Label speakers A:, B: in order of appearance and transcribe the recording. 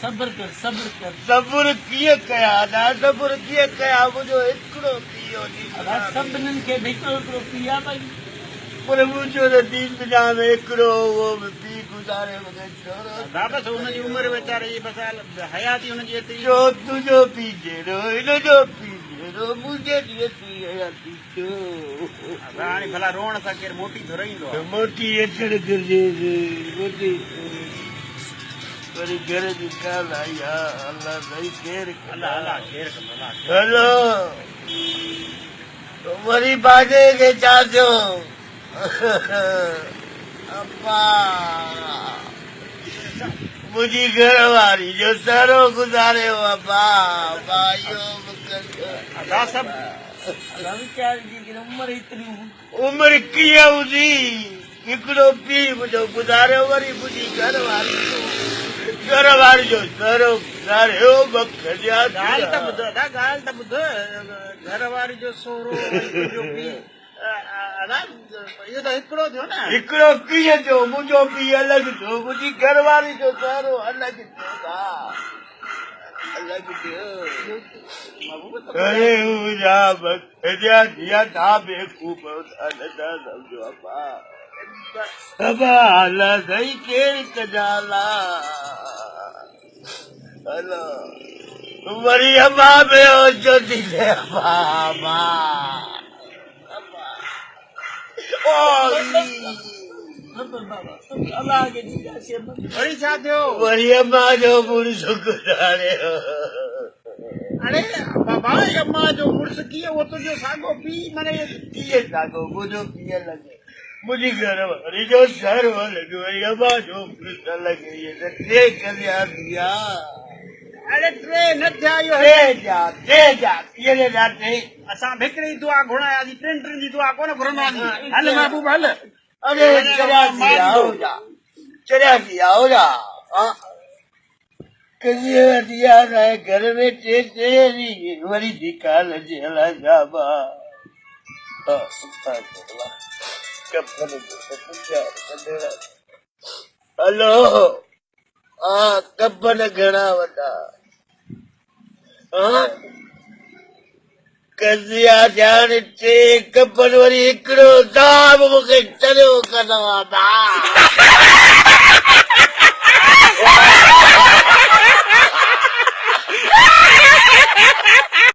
A: सब्र कर
B: सब्र कीअं कया ना सब्र कीअं कया मुंहिंजो हिकिड़ो पीउ
A: सभिनीनि खे हिकिड़ो पीउ आहे भई
B: पर मुंहिंजो त दीन दुनिया में हिकिड़ो उहो बि पीउ गुज़ारे
A: बसि हुनजी उमिरि वीचारे जी बसि हयाती हुनजी एतिरी
B: जो तुंहिंजो पीउ जहिड़ो हिनजो पीउ जहिड़ो मुंहिंजे एतिरी हयाती छो
A: हाणे भला रोअण सां केरु मोटी थो रहंदो आहे
B: मोटी अचणु घुरिजे मोटी वरी घर जी ॻाल्हि आई आहे अलाह भई केरु हलो वरी बाजे खे छा थियो अब्बा मुंहिंजी घर वारी जो सारो गुज़ारियो अब्बा उमिरि कीअं हूंदी हिकिड़ो पीउ मुंहिंजो गुज़ारियो वरी मुंहिंजी घर वारी जो सारो गुज़ारियो
A: ॻाल्हि त ॿुध घर वारी जो सोरो इहो त हिकिड़ो थियो न
B: हिकिड़ो कीअं थियो मुंहिंजो पीउ अलॻि थियो मुंहिंजी घर वारी जो सारो अलॻि थियो अरे था बेवकूफ़ सम्झो अब्बा अल्लाह सही केरु कजाला हलो वरी अम्मा बेहोश थी थिए
A: वरी छा थियो
B: वरी अम्मा जो मुड़ुस गुज़ारियो
A: अरे बाबा अम्मा जो मुड़ुस कीअं उहो तुंहिंजो साॻो पीउ माने
B: कीअं साॻो मुंहिंजो कीअं लॻे मुंहिंजी घर वारी जो सर्व लॻो वरी अम्मा जो मुड़ुस लॻे इहे त टे कलिया थिया
A: अरे टे न थिया असां हिकिड़ी दुआ घुरायासीं टिनि जी दुआ कोन घुरंदासीं हल महबूब हल
B: अरे चरिया थी आओ घर में टे वरी निकाल जे हला जाबा हलो कपन घणा वॾा कज़िया ध्यान टे कपन वरी हिकिड़ो दाब मूंखे चरियो कंदो आहे